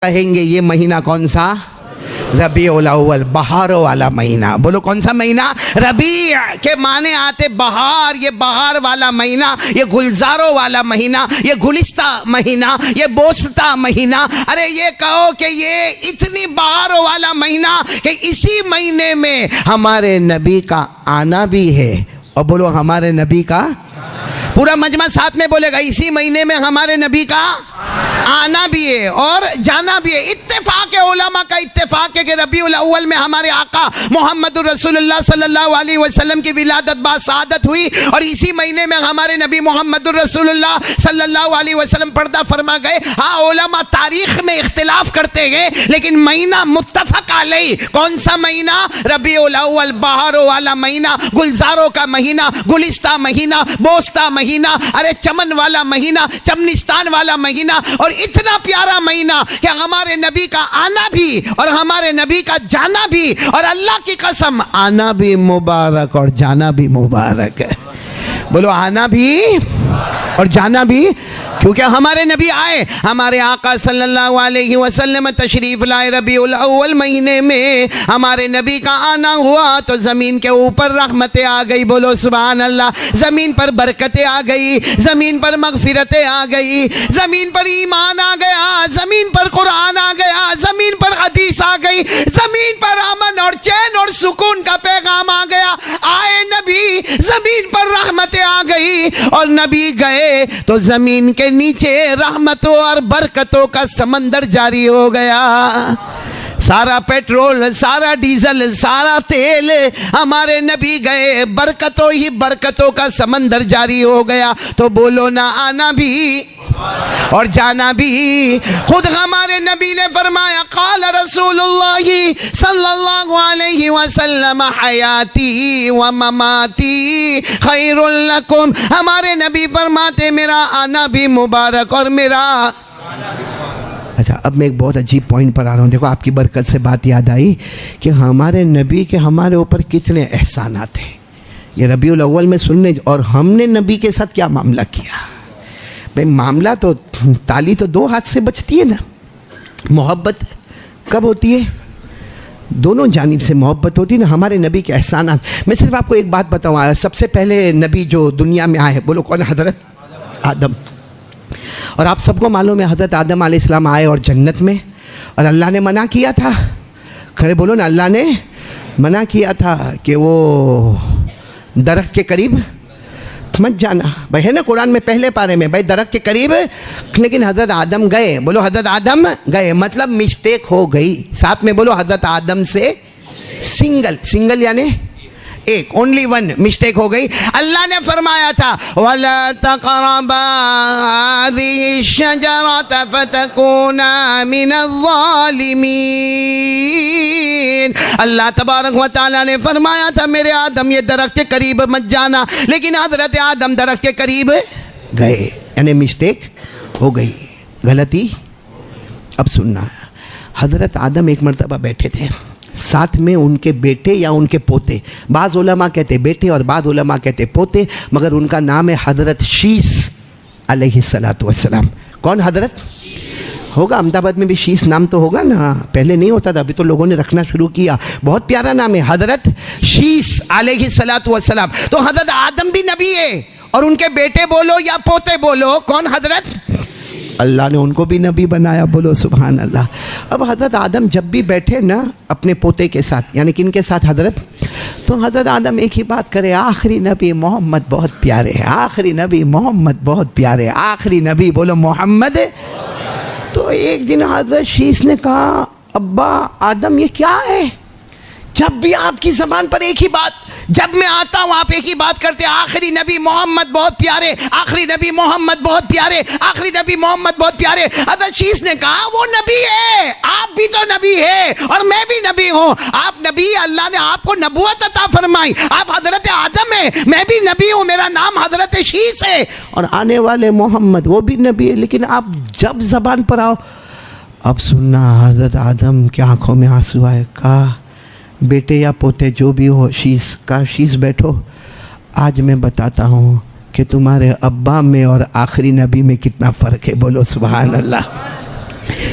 کہیں گے یہ مہینہ کون سا؟ ربیع الاول، بہاروں والا مہینہ۔ بولو کون سا مہینہ؟ ربیع کے معنی آتے بہار، یہ بہار والا مہینہ، یہ گلزاروں والا مہینہ، یہ گلستہ مہینہ، یہ بوستا مہینہ۔ ارے یہ کہو کہ یہ اتنی بہاروں والا مہینہ کہ اسی مہینے میں ہمارے نبی کا آنا بھی ہے۔ اور بولو ہمارے نبی کا، پورا مجمع ساتھ میں بولے گا، اسی مہینے میں ہمارے نبی کا آنا بھی ہے اور جانا بھی ہے۔ اتفاق علماء کا اتفاق ہے کہ ربیع الاول میں ہمارے آقا محمد الرسول اللہ صلی اللہ علیہ وسلم کی ولادت باسعادت ہوئی، اور اسی مہینے میں ہمارے نبی محمد الرسول اللہ صلی اللہ علیہ وسلم پردہ فرما گئے۔ ہاں علماء تاریخ میں اختلاف کرتے گئے، لیکن مہینہ متفق علیہ کون سا مہینہ؟ ربیع الاول، بہاروں والا مہینہ، گلزاروں کا مہینہ، گلستہ مہینہ، بوستا مہینہ، ارے چمن والا مہینہ، چمنستان والا مہینہ، اور اتنا پیارا مہینہ کہ ہمارے نبی کا آنا بھی اور ہمارے نبی کا جانا بھی، اور اللہ کی قسم آنا بھی مبارک اور جانا بھی مبارک ہے۔ بولو آنا بھی اور جانا بھی، کیونکہ ہمارے نبی آئے، ہمارے آقا صلی اللہ علیہ وسلم تشریف لائے ربیع الاول مہینے میں، ہمارے نبی کا آنا ہوا تو زمین کے اوپر رحمتیں آ گئی۔ بولو سبحان اللہ، زمین پر برکتیں آ گئی، زمین پر مغفرتیں آ گئی، زمین پر ایمان آ گیا، زمین پر قرآن آ گیا، زمین پر حدیث آ گئی، زمین پر امن اور چین اور سکون کا پیغام آ گیا۔ آئے نبی، زمین پر رحمتیں آ گئی، اور نبی گئے تو زمین کے نیچے رحمتوں اور برکتوں کا سمندر جاری ہو گیا۔ سارا پیٹرول، سارا ڈیزل، سارا تیل ہمارے نبی گئے، برکتوں ہی برکتوں کا سمندر جاری ہو گیا۔ تو بولو نہ آنا بھی اور جانا بھی۔ خود ہمارے نبی نے فرمایا، قال رسول اللہ صلی اللہ علیہ وسلم حیاتی و مماتی خیر لکم۔ ہمارے نبی فرماتے میرا آنا بھی مبارک اور میرا۔ اچھا اب میں ایک بہت عجیب پوائنٹ پر آ رہا ہوں، دیکھو آپ کی برکت سے بات یاد آئی کہ ہمارے نبی کے ہمارے اوپر کتنے احسانات ہیں۔ یہ ربیع الاول میں سننے، اور ہم نے نبی کے ساتھ کیا معاملہ کیا؟ بھئی معاملہ تو، تالی تو دو ہاتھ سے بچتی ہے نا۔ محبت کب ہوتی ہے؟ دونوں جانب سے محبت ہوتی ہے نا۔ ہمارے نبی کے احسانات، میں صرف آپ کو ایک بات بتاؤں، سب سے پہلے نبی جو دنیا میں آئے، بولو کون؟ حضرت آدم۔ اور آپ سب کو معلوم ہے حضرت آدم علیہ السلام آئے اور جنت میں، اور اللہ نے منع کیا تھا، کھڑے بولو نا، اللہ نے منع کیا تھا کہ وہ درخت کے قریب مت جانا۔ بھائی ہے نا قرآن میں پہلے پارے میں، بھائی درخت کے قریب، لیکن حضرت آدم گئے۔ بولو حضرت آدم گئے، مطلب مسٹیک ہو گئی۔ ساتھ میں بولو حضرت آدم سے سنگل یعنی ایک، اونلی ون مسٹیک ہو گئی۔ اللہ نے فرمایا تھا وَلَا تَقْرَبَا هَذِهِ الشَّجَرَةَ فَتَكُونَا مِنَ الظَّالِمِينَ۔ اللہ تبارک و تعالیٰ نے فرمایا تھا میرے آدم یہ درخت کے قریب مت جانا، لیکن حضرت آدم درخت کے قریب گئے، یعنی مسٹیک ہو گئی، غلطی۔ اب سننا، حضرت آدم ایک مرتبہ بیٹھے تھے، ساتھ میں ان کے بیٹے یا ان کے پوتے، بعض علماء کہتے بیٹے اور بعض علماء کہتے پوتے، مگر ان کا نام ہے حضرت شیس علیہ السلام۔ کون حضرت؟ ہوگا احمد آباد میں بھی شیس نام تو ہوگا نا، پہلے نہیں ہوتا تھا، ابھی تو لوگوں نے رکھنا شروع کیا، بہت پیارا نام ہے حضرت شیس علیہ السلام۔ تو حضرت آدم بھی نبی ہے، اور ان کے بیٹے بولو یا پوتے بولو، کون؟ حضرت اللہ نے ان کو بھی نبی بنایا، بولو سبحان اللہ۔ اب حضرت آدم جب بھی بیٹھے نا اپنے پوتے کے ساتھ، یعنی کن کے ساتھ؟ حضرت، تو حضرت آدم ایک ہی بات کرے، آخری نبی محمد بہت پیارے ہیں، آخری نبی محمد بہت پیارے، آخری نبی بولو محمد۔ تو ایک دن حضرت شیس نے کہا ابا آدم یہ کیا ہے؟ جب بھی آپ کی زبان پر ایک ہی بات، جب میں آتا ہوں آپ ایک ہی بات کرتے، آخری نبی محمد بہت پیارے، آخری نبی محمد بہت پیارے، آخری نبی محمد بہت پیارے۔ حضرت شیس نے کہا وہ نبی ہے، آپ بھی تو نبی ہے اور میں بھی نبی ہوں، آپ نبی، اللہ نے آپ کو نبوت عطا فرمائی، آپ حضرت آدم ہیں، میں بھی نبی ہوں، میرا نام حضرت شیس ہے، اور آنے والے محمد وہ بھی نبی ہے، لیکن آپ جب زبان پر آؤ۔ اب سننا، حضرت آدم کی آنکھوں میں آنسو آئے، کہا بیٹے یا پوتے جو بھی ہو، شیس کا شیس بیٹھو، آج میں بتاتا ہوں کہ تمہارے ابا میں اور آخری نبی میں کتنا فرق ہے، بولو سبحان اللہ۔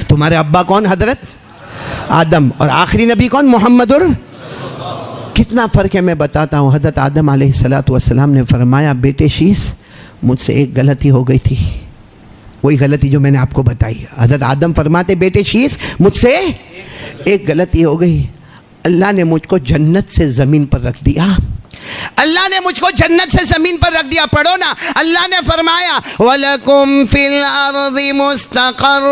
تمہارے ابا کون؟ حضرت آدم. اور آخری نبی کون؟ محمد. اور کتنا فرق ہے میں بتاتا ہوں. حضرت آدم علیہ السلام نے فرمایا بیٹے شیس مجھ سے ایک غلطی ہو گئی تھی, وہی غلطی جو میں نے آپ کو بتائی. حضرت آدم فرماتے بیٹے شیس مجھ سے ایک غلطی ہو گئی, اللہ نے مجھ کو جنت سے زمین پر رکھ دیا. اللہ نے مجھ کو جنت سے زمین پر رکھ دیا. پڑھو نا, اللہ نے فرمایا وَلَكُمْ فِي الْأَرْضِ مُسْتَقَرٌّ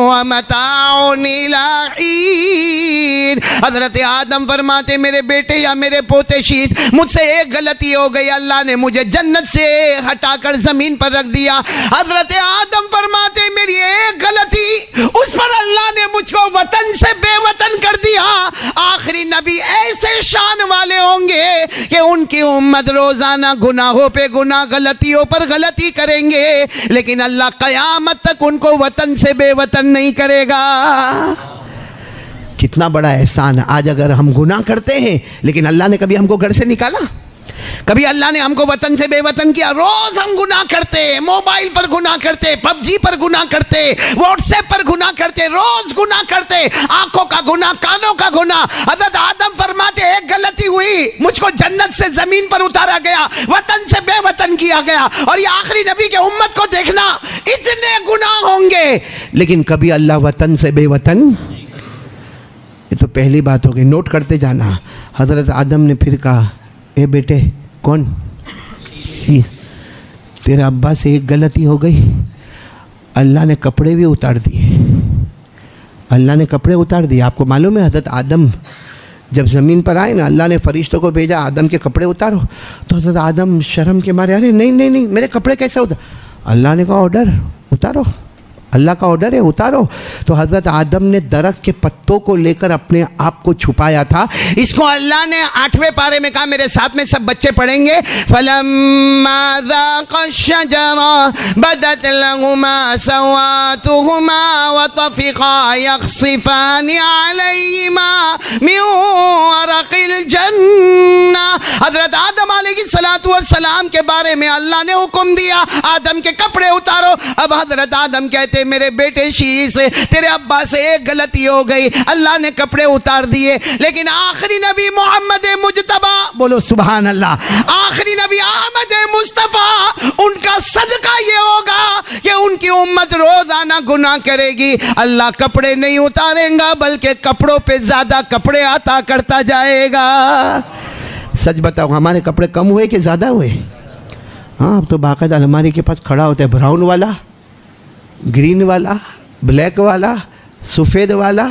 وَمَتَاعٌ إِلَىٰ حِينٍ. حضرت آدم فرماتے میرے بیٹے یا میرے پوتے شیس مجھ سے ایک غلطی ہو گئی, اللہ نے مجھے جنت سے ہٹا کر زمین پر رکھ دیا. حضرت آدم فرماتے میری ایک غلطی, اس پر اللہ نے مجھ کو وطن سے بے وطن کر دیا. آخری نبی ایسے شان والے ہوں گے کہ ان کی امت روزانہ گناہوں پہ گناہ, غلطیوں پر غلطی کریں گے, لیکن اللہ قیامت تک ان کو وطن سے بے وطن نہیں کرے گا. کتنا بڑا احسان. آج اگر ہم گناہ کرتے ہیں لیکن اللہ نے کبھی ہم کو گھر سے نکالا, کبھی اللہ نے ہم کو وطن سے بے وطن کیا. روز ہم گناہ کرتے, موبائل پر گناہ کرتے, پب جی پر گناہ کرتے, واٹس ایپ پر گناہ کرتے, روز گناہ کرتے, آنکھوں کا گناہ, کانوں کا گناہ. حضرت آدم فرماتے ایک غلطی ہوئی, مجھ کو جنت سے زمین پر اتارا گیا, وطن سے بے وطن کیا گیا. اور یہ آخری نبی کے امت کو دیکھنا, اتنے گناہ ہوں گے لیکن کبھی اللہ وطن سے بے وطن. یہ تو پہلی بات ہوگی, نوٹ کرتے جانا. حضرت آدم نے پھر کہا اے بیٹے کون؟ تیرے ابا سے ایک غلطی ہو گئی, اللہ نے کپڑے بھی اتار دیے. اللہ نے کپڑے اتار دیے. آپ کو معلوم ہے حضرت آدم جب زمین پر آئے نا, اللہ نے فرشتوں کو بھیجا آدم کے کپڑے اتارو, تو حضرت آدم شرم کے مارے ارے نہیں میرے کپڑے کیسے اتار. اللہ نے کہا آرڈر اتارو, اللہ کا آرڈر ہے اتارو. تو حضرت آدم نے درخت کے پتوں کو لے کر اپنے آپ کو چھپایا تھا. اس کو اللہ نے 8ویں پارے میں کہا, میرے ساتھ میں سب بچے پڑھیں گے, فَلَمَّا ذَاقَ الشَّجَرَ بَدَتْ لَهُمَا سَوَاتُهُمَا وَطَفِقَا يَخْصِفَانِ عَلَيْهِمَا مِنْ وَرَقِ الْجَنَّةِ. حضرت آدم علیہ السلام کے بارے میں اللہ نے حکم دیا آدم کے کپڑے اتارو. اب حضرت آدم کہتے میرے بیٹے شیس تیرے ابا سے ایک غلطی ہو گئی, اللہ نے کپڑے اتار دیے, لیکن آخری نبی محمد مجتبی, بولو سبحان اللہ, آخری نبی احمد مصطفیٰ, ان کا صدقہ یہ ہوگا کہ ان کی امت روزانہ گناہ کرے گی, اللہ کپڑے نہیں اتاریں گا بلکہ کپڑوں پہ زیادہ کپڑے عطا کرتا جائے گا. سچ بتاؤ ہمارے کپڑے کم ہوئے کہ زیادہ ہوئے؟ ہاں اب تو باقاعدہ الماری کے پاس کھڑا ہوتا ہے براؤن والا, گرین والا, بلیک والا, سفید والا.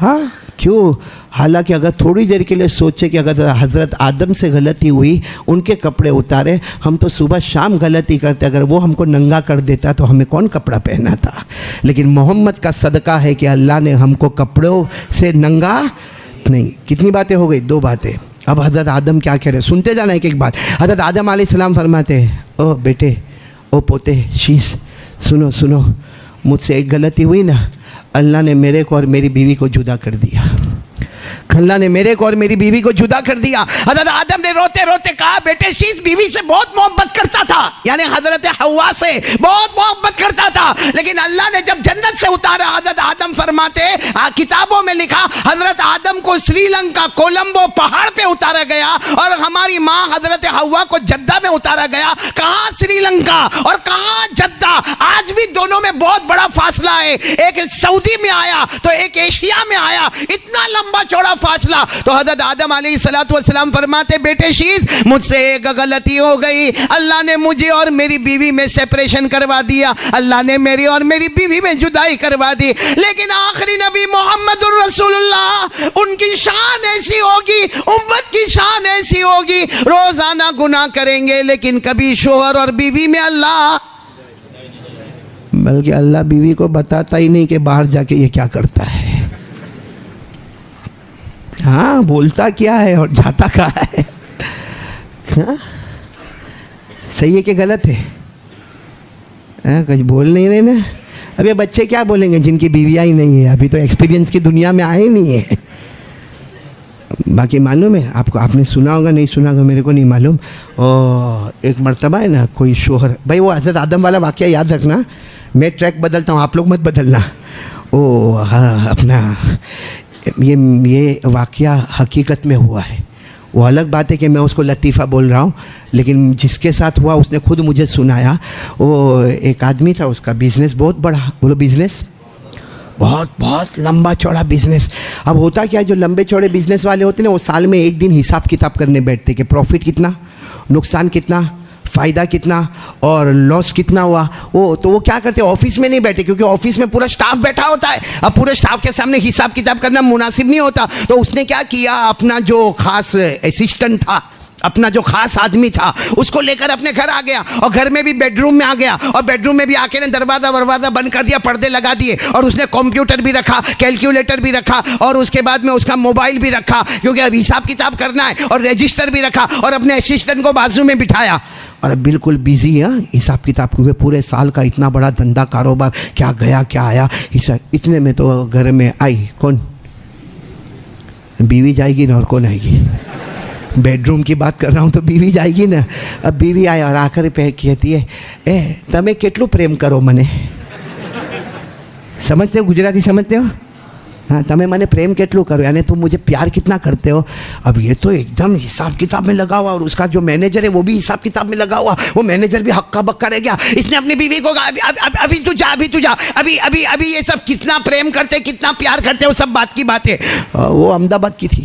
ہاں کیوں؟ حالانکہ اگر تھوڑی دیر کے لیے سوچے کہ اگر حضرت آدم سے غلطی ہوئی, ان کے کپڑے اتارے, ہم تو صبح شام غلطی کرتے, اگر وہ ہم کو ننگا کر دیتا تو ہمیں کون کپڑا پہنا تھا. لیکن محمد کا صدقہ ہے کہ اللہ نے ہم کو کپڑوں سے ننگا نہیں. کتنی باتیں ہو گئی؟ 2 باتیں. اب حضرت آدم کیا کہہ رہے, سنتے جانا ایک ایک بات. حضرت آدم علیہ السلام فرماتے ہیں او بیٹے, او پوتے شیس, سنو, مجھ سے ایک غلطی ہوئی نا, اللہ نے میرے کو اور میری بیوی کو جدا کر دیا. اللہ نے میرے کو اور میری بیوی کو جدا کر دیا. حضرت آدم نے روتے روتے کہا بیٹے شیس بیوی سے بہت محبت کرتا تھا, یعنی حضرت حوا سے بہت محبت کرتا تھا, لیکن اللہ نے جب جنت سے اتارا, حضرت آدم فرماتے کتابوں میں لکھا حضرت آدم کو سری لنکا کولمبو پہاڑ پہ اتارا گیا اور ہماری ماں حضرت حوا کو جدہ میں اتارا گیا. کہاں سری لنکا اور کہاں جدہ, آج بھی دونوں میں بہت بڑا فاصلہ ہے. ایک سعودی میں آیا تو ایک ایشیا میں آیا, اتنا لمبا چوڑا فاصلہ. تو حضرت آدم علیہ السلام فرماتے بیٹے شیس مجھ سے ایک غلطی ہو گئی, اللہ نے مجھے اور میری بیوی میں سیپریشن کروا دیا, اللہ نے میری اور میری بیوی میں جدائی کروا دی, لیکن آخری نبی محمد الرسول اللہ, ان کی شان ایسی ہوگی, امت کی شان ایسی ہوگی, روزانہ گناہ کریں گے لیکن کبھی شوہر اور بیوی میں اللہ, بلکہ اللہ بیوی کو بتاتا ہی نہیں کہ باہر جا کے یہ کیا کرتا ہے. ہاں بولتا کیا ہے اور جاتا کہاں ہے. ہاں صحیح ہے کہ غلط ہے؟ کچھ بول نہیں رہے نا. اب یہ بچے کیا بولیں گے جن کی بیویاں ہی نہیں ہیں, ابھی تو ایکسپیرینس کی دنیا میں آئے نہیں ہیں. باقی معلوم ہے آپ کو, آپ نے سنا ہوگا نہیں سنا ہوگا میرے کو نہیں معلوم. اور ایک مرتبہ ہے نا کوئی شوہر, بھائی وہ حضرت آدم والا واقعہ یاد رکھنا, میں ٹریک بدلتا ہوں, آپ لوگ مت بدلنا. او ہاں, اپنا یہ واقعہ حقیقت میں ہوا ہے. وہ الگ بات ہے کہ میں اس کو لطیفہ بول رہا ہوں, لیکن جس کے ساتھ ہوا اس نے خود مجھے سنایا. وہ ایک آدمی تھا, اس کا بزنس بہت بڑا, بولو بزنس, بہت لمبا چوڑا بزنس. اب ہوتا کیا, جو لمبے چوڑے بزنس والے ہوتے ہیں نا, وہ سال میں ایک دن حساب کتاب کرنے بیٹھتے کہ پروفٹ کتنا, نقصان کتنا, فائدہ کتنا اور لاس کتنا ہوا. تو وہ کیا کرتے, آفس میں نہیں بیٹھے, کیونکہ آفس میں پورا سٹاف بیٹھا ہوتا ہے. اب پورے سٹاف کے سامنے حساب کتاب کرنا مناسب نہیں ہوتا. تو اس نے کیا کیا, اپنا جو خاص اسسٹنٹ تھا, اپنا جو خاص آدمی تھا, اس کو لے کر اپنے گھر آ گیا, اور گھر میں بھی بیڈ روم میں آ گیا, اور بیڈ روم میں بھی آ کے دروازہ بند کر دیا, پردے لگا دیے, اور اس نے کمپیوٹر بھی رکھا, کیلکولیٹر بھی رکھا, اور اس کے بعد میں اس کا موبائل بھی رکھا, کیونکہ اب حساب کتاب کرنا ہے, اور رجسٹر بھی رکھا, اور اپنے اسسٹنٹ کو بازو میں بٹھایا, اور اب بالکل بیزی ہے حساب کتاب, کیونکہ پورے سال کا اتنا بڑا دھندا کاروبار, کیا گیا کیا آیا. اتنے میں تو گھر میں آئی, کون, بیوی جائے گی نا, اور کون آئے گی. بیڈ روم کی بات کر رہا ہوں تو بیوی جائے گی نا. اب بیوی آئے اور آ کر کہتی ہے, تمہیں کتلو پریم کرو منے. سمجھتے ہو, گجراتی سمجھتے ہو, ہاں, تمہیں میں نے پریم کتلو کرو, یعنی تم مجھے پیار کتنا کرتے ہو. اب یہ تو ایک دم حساب کتاب میں لگا ہوا, اور اس کا جو مینیجر ہے وہ بھی حساب کتاب میں لگا ہوا. وہ مینیجر بھی ہکا بکا رہ گیا. اس نے اپنی بیوی کو کہا, ابھی تو جا, ابھی یہ سب کتنا پریم کرتے, کتنا پیار کرتے, وہ سب بات کی بات ہے. وہ احمد آباد کی تھی,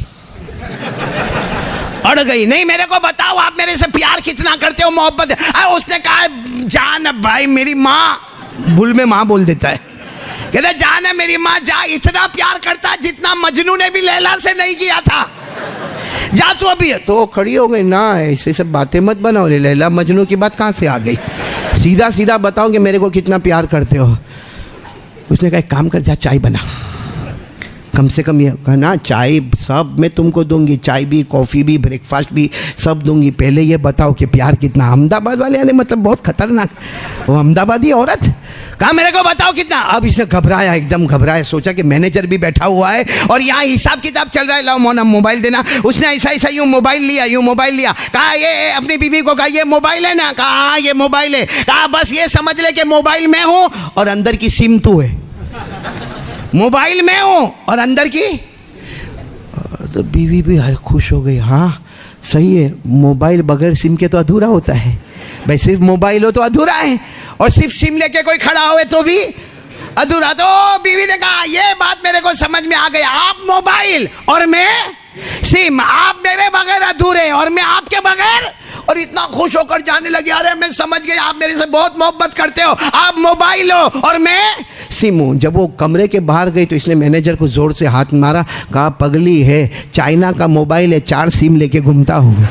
اڑ گئی. نہیں, میرے کو بتاؤ آپ میرے سے پیار کتنا کرتے ہو, محبت. اس نے کہا, جان بھائی میری ماں, بھول میں ماں بول دیتا ہے, کہتے جان ہے میری ماں, جا, اتنا پیار کرتا جتنا مجنو نے بھی لیلا سے نہیں کیا تھا, جا تو ابھی. تو کھڑی ہو گئی, نہ ایسے سب باتیں مت بناؤ, لیلا مجنو کی بات کہاں سے آ گئی, سیدھا بتاؤ کہ میرے کو کتنا پیار کرتے ہو. اس نے کہا, ایک کام کر, جا چائے بنا, کم سے کم یہ کہنا, چائے سب میں تم کو دوں گی, چائے بھی, کافی بھی, بریک فاسٹ بھی, سب دوں گی, پہلے یہ بتاؤ کہ پیار کتنا. احمد آباد والے یعنی مطلب بہت خطرناک, وہ احمد آبادی عورت, کہا میرے کو بتاؤ کتنا. اب اس نے گھبرایا, ایک دم گھبرایا, سوچا کہ مینیجر بھی بیٹھا ہوا ہے اور یہاں حساب کتاب چل رہا ہے, لاؤ مونا موبائل دینا. اس نے ایسا یوں موبائل لیا, کہا یہ اپنی بیوی کو کہا, یہ موبائل ہے نا, کہا ہاں یہ موبائل ہے. کہا بس یہ سمجھ لے کہ موبائل میں ہوں اور اندر کی سم تو ہے, موبائل میں ہوں اور اندر کی. تو بیوی بھی خوش ہو گئی, ہاں صحیح ہے, موبائل بغیر سم کے تو ادھورا ہوتا ہے بھائی, صرف موبائل ہو تو ادھورا ہے, اور صرف سم لے کے کوئی کھڑا ہوئے تو بھی ادھورا. تو بیوی نے کہا, یہ بات میرے کو سمجھ میں آ گئی, آپ موبائل اور میں سم, آپ میرے بغیر ادھورے اور میں آپ کے بغیر. اور اتنا خوش ہو کر جانے لگے, ارے میں سمجھ گئی, آپ میرے سے بہت محبت کرتے ہو, آپ موبائل ہو اور میں سم ہوں. جب وہ کمرے کے باہر گئی تو اس نے مینیجر کو زور سے ہاتھ مارا, کہا پگلی ہے, چائنا کا موبائل ہے, 4 سم لے کے گھومتا ہوں.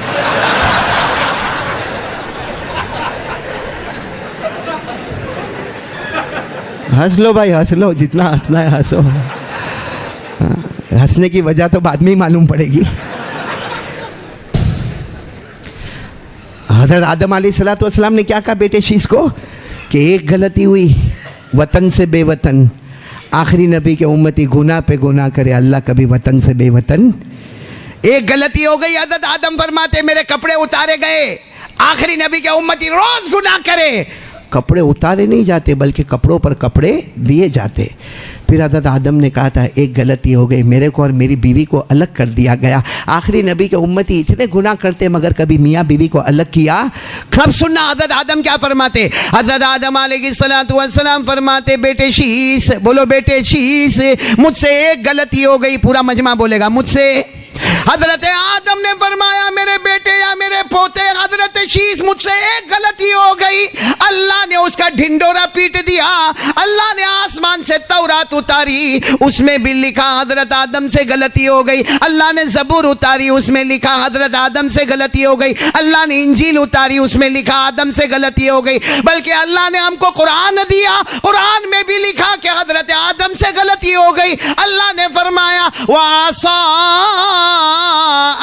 ہنس لو بھائی, ہنس لو, جتنا ہنسنا ہے ہنسو, ہنسنے کی وجہ تو بعد میں ہی معلوم پڑے گی. حضرت آدم علیہ الصلوۃ والسلام نے کیا کہا بیٹے شیش کو, کہ ایک غلطی ہوئی, وطن سے بے وطن, آخری نبی کے امتی گناہ پہ گناہ کرے, اللہ کبھی وطن سے بے وطن. ایک غلطی ہو گئی, حضرت آدم فرماتے میرے کپڑے اتارے گئے, آخری نبی کے امتی روز گناہ کرے. کپڑے اتارے نہیں جاتے بلکہ کپڑوں پر کپڑے دیے جاتے. پھر حضرت آدم نے کہا تھا ایک غلطی ہو گئی, میرے کو اور میری بیوی کو الگ کر دیا گیا. آخری نبی کے امتی اتنے گناہ کرتے مگر کبھی میاں بیوی کو الگ کیا. کب سننا حضرت آدم کیا فرماتے, حضرت آدم علیہ الصلوۃ والسلام فرماتے بیٹے شیش, بولو بیٹے شیش, مجھ سے ایک غلطی ہو گئی. پورا مجمع بولے گا مجھ سے. حضرت آدم نے فرمایا میرے بیٹے یا میرے پوتے حضرت شیش, مجھ سے ایک غلطی ہو گئی. اللہ نے اس کا ڈھنڈورا پیٹ دیا, اللہ نے آسمان سے تورات اتاری, اس میں بھی لکھا حضرت آدم سے غلطی ہو گئی. اللہ نے زبور اتاری, اس میں لکھا حضرت آدم سے غلطی ہو گئی. اللہ نے انجیل اتاری, اس میں لکھا آدم سے غلطی ہو گئی. بلکہ اللہ نے ہم کو قرآن دیا, قرآن میں بھی لکھا کہ حضرت آدم سے غلطی ہو گئی. اللہ نے فرمایا وَعَصَىٰ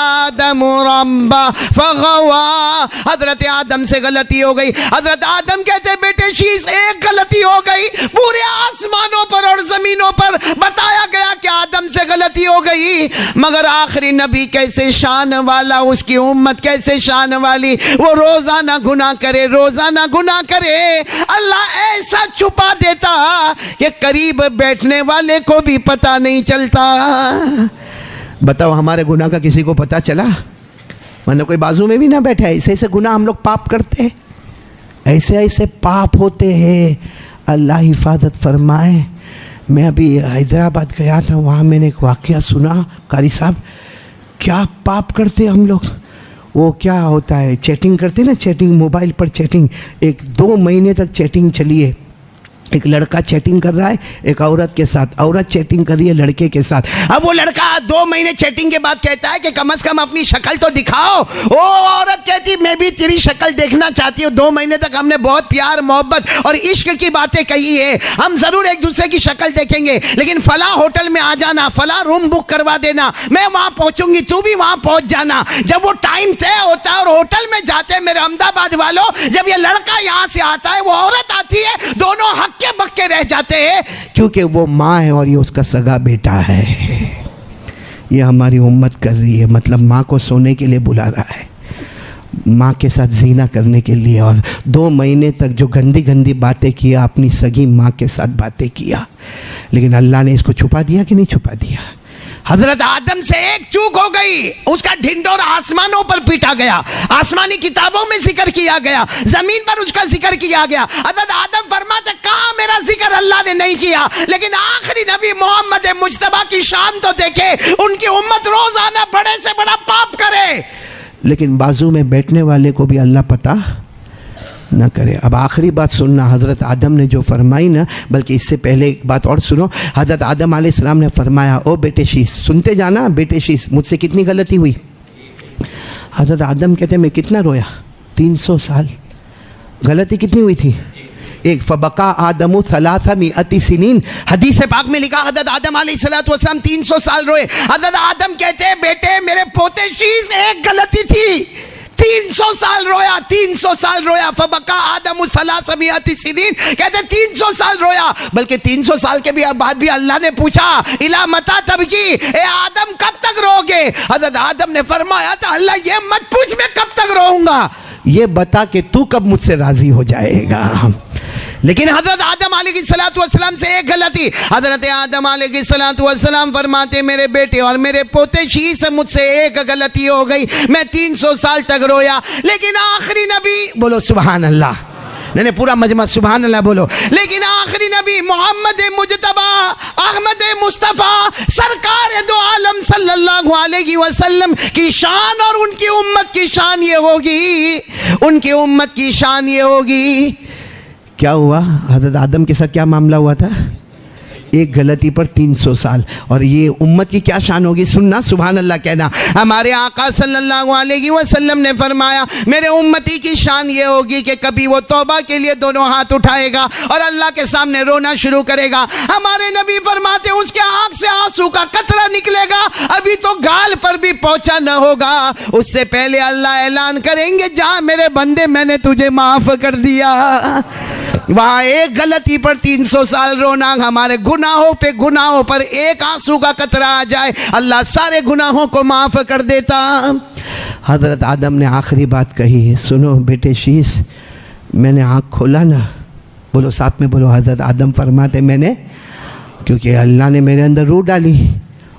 آدم ربہ فغوا, حضرت آدم سے غلطی ہو گئی. حضرت آدم کہتے بیٹے شیش ایک غلطی ہو گئی, پورے آسمانوں پر اور زمینوں پر بتایا گیا کہ آدم آدم سے غلطی ہو گئی، مگر آخری نبی کیسے شان والا، اس کی امت کیسے شان والی، وہ روزانہ گناہ کرے، روزانہ گناہ کرے، اللہ ایسا چھپا دیتا کہ قریب بیٹھنے والے کو بھی پتہ نہیں چلتا۔ بتاؤ ہمارے گناہ کا کسی کو پتہ چلا؟ ورنہ کوئی بازو میں بھی نہ بیٹھا ہے۔ ایسے ایسے گناہ ہم لوگ پاپ کرتے ہیں، ایسے ایسے پاپ ہوتے ہیں، اللہ حفاظت فرمائے۔ میں ابھی حیدرآباد گیا تھا، وہاں میں نے ایک واقعہ سنا، قاری صاحب کیا پاپ کرتے ہم لوگ۔ وہ کیا ہوتا ہے، چیٹنگ کرتے نا، چیٹنگ، موبائل پر چیٹنگ، 1-2 مہینے تک چیٹنگ چلی ہے۔ ایک لڑکا چیٹنگ کر رہا ہے ایک عورت کے ساتھ، عورت چیٹنگ کر رہی ہے لڑکے کے ساتھ۔ اب وہ لڑکا 2 مہینے چیٹنگ کے بعد کہتا ہے کہ کم از کم اپنی شکل تو دکھاؤ۔ وہ عورت کہتی میں بھی تیری شکل دیکھنا چاہتی ہوں، 2 مہینے تک ہم نے بہت پیار محبت اور عشق کی باتیں کہی ہے، ہم ضرور ایک دوسرے کی شکل دیکھیں گے، لیکن فلاں ہوٹل میں آ جانا، فلاں روم بک کروا دینا، میں وہاں پہنچوں گی، تو بھی وہاں پہنچ جانا۔ جب وہ ٹائم طے ہوتا ہے اور ہوٹل میں جاتے ہیں، میرے احمدآباد والوں، جب یہ لڑکا یہاں سے آتا ہے، وہ عورت آتی ہے، دونوں حق کے بکے رہ جاتے ہیں، کیونکہ وہ ماں ہے اور یہ اس کا سگا بیٹا ہے۔ یہ ہماری امت کر رہی ہے، مطلب ماں کو سونے کے لیے بلا رہا ہے، ماں کے ساتھ زینا کرنے کے لیے، اور 2 مہینے تک جو گندی گندی باتیں کیا، اپنی سگی ماں کے ساتھ باتیں کیا، لیکن اللہ نے اس کو چھپا دیا کہ نہیں چھپا دیا؟ حضرت آدم سے ایک چوک ہو گئی، اس کا ڈھنڈور آسمانوں پر پیٹا گیا، آسمانی کتابوں میں ذکر کیا گیا، زمین پر اس کا ذکر کیا گیا۔ حضرت آدم فرماتے کہاں میرا ذکر اللہ نے نہیں کیا، لیکن آخری نبی محمد مجتبیٰ کی شان تو دیکھے، ان کی امت روزانہ بڑے سے بڑا پاپ کرے، لیکن بازو میں بیٹھنے والے کو بھی اللہ پتہ نہ کرے۔ اب آخری بات سننا، حضرت آدم نے جو فرمائی نا، بلکہ اس سے پہلے ایک بات اور سنو۔ حضرت آدم علیہ السلام نے فرمایا، او بیٹے شیش، سنتے جانا بیٹے شیش، مجھ سے کتنی غلطی ہوئی؟ حضرت آدم کہتے ہیں میں کتنا رویا، 300 سال۔ غلطی کتنی ہوئی تھی؟ ایک فبقا آدم 300 سنین، حدیث پاک میں لکھا حضرت آدم علیہ السلام 300 سال روئے۔ حضرت آدم کہتے ہیں بیٹے میرے پوتے شیش ایک غلطی تھی، 300 سال رویا، 300 سال رویا۔ فبقا آدم 300 سنین، کہتے 300 سال رویا، بلکہ 300 سال کے بعد بھی اللہ نے پوچھا الا متی تبکی، اے آدم کب تک رو گے؟ حضرت آدم نے فرمایا تھا اللہ یہ مت پوچھ میں کب تک روؤں گا، یہ بتا کہ تو کب مجھ سے راضی ہو جائے گا۔ لیکن حضرت آدم علیہ السلام سے ایک غلطی، حضرت آدم علیہ السلام فرماتے میرے بیٹے اور میرے پوتے شیش سے مجھ سے ایک غلطی ہو گئی، میں 300 سال تک رویا، لیکن آخری نبی، بولو سبحان اللہ، نہیں پورا مجمع سبحان اللہ بولو، لیکن آخری نبی محمد مجتبیٰ احمد مصطفیٰ سرکار دو عالم صلی اللہ علیہ وسلم کی شان اور ان کی امت کی شان یہ ہوگی، ان کی امت کی شان یہ ہوگی۔ کیا ہوا؟ حضرت آدم کے ساتھ کیا معاملہ ہوا تھا؟ ایک غلطی پر 300 سال، اور یہ امت کی کیا شان ہوگی؟ سننا، سبحان اللہ کہنا۔ ہمارے آقا صلی اللہ علیہ وسلم نے فرمایا میرے امتی کی شان یہ ہوگی کہ کبھی وہ توبہ کے لیے دونوں ہاتھ اٹھائے گا اور اللہ کے سامنے رونا شروع کرے گا، ہمارے نبی فرماتے اس کے آنکھ سے آنسو کا قطرہ نکلے گا، ابھی تو گال پر بھی پہنچا نہ ہوگا، اس سے پہلے اللہ اعلان کریں گے جا میرے بندے میں نے تجھے معاف کر دیا۔ وہاں ایک غلطی پر 300 سال رونا، ہمارے گناہوں پر ایک آنسو کا قطرہ آ جائے اللہ سارے گناہوں کو معاف کر دیتا۔ حضرت آدم نے آخری بات کہی، سنو بیٹے شیش، میں نے آنکھ کھولا نا، بولو ساتھ میں بولو، حضرت آدم فرماتے میں نے، کیونکہ اللہ نے میرے اندر روح ڈالی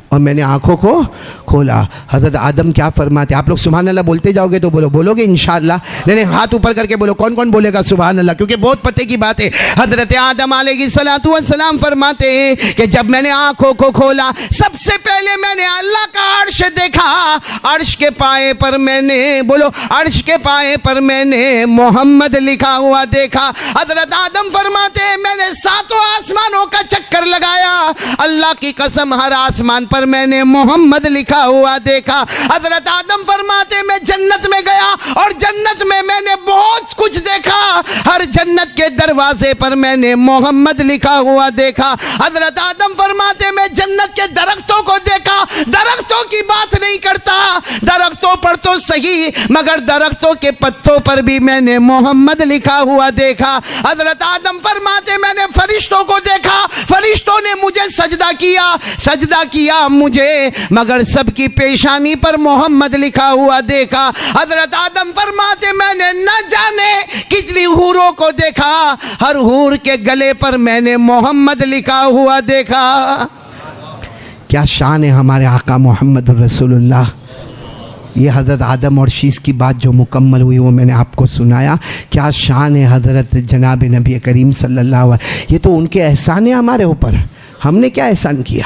اور میں نے آنکھوں کو کھولا۔ حضرت آدم کیا فرماتے؟ آپ لوگ سبحان اللہ بولتے جاؤ گے تو بولو گے انشاءاللہ، نہیں ہاتھ اوپر کر کے بولو، کون کون بولے گا سبحان اللہ، کیونکہ بہت پتے کی بات ہے۔ حضرت آدم علیہ السلام فرماتے ہیں کہ جب میں نے آنکھوں کو کھولا سب سے پہلے میں نے اللہ کا عرش دیکھا، عرش کے پائے پر میں نے، بولو عرش کے پائے پر میں نے محمد لکھا ہوا دیکھا۔ حضرت آدم فرماتے ہیں میں نے 7 آسمانوں کا چکر لگایا، اللہ کی قسم ہر آسمان پر پر میں نے محمد لکھا ہوا دیکھا۔ حضرت آدم فرماتے میں جنت میں گیا اور جنت میں میں نے بہت کچھ دیکھا، ہر جنت کے دروازے پر میں نے محمد لکھا ہوا دیکھا۔ حضرت آدم فرماتے میں جنت کے درختوں کو دیکھا، درختوں کی بات نہیں کرتا، درختوں پر تو صحیح مگر درختوں کے پتوں پر بھی میں نے محمد لکھا ہوا دیکھا۔ حضرت آدم فرماتے میں نے فرشتوں کو دیکھا، فرشتوں نے مجھے سجدہ کیا مجھے، مگر سب کی پیشانی پر محمد لکھا ہوا دیکھا۔ حضرت آدم فرماتے میں نے نہ جانے کتنی حوروں کو دیکھا، ہر حور کے گلے پر میں نے محمد لکھا ہوا دیکھا۔ کیا شان ہے ہمارے آقا محمد الرسول اللہ۔ یہ حضرت آدم اور شیش کی بات جو مکمل ہوئی وہ میں نے آپ کو سنایا۔ کیا شان ہے حضرت جناب نبی کریم صلی اللہ علیہ وسلم۔ یہ تو ان کے احسان ہے ہمارے اوپر، ہم نے کیا احسان کیا؟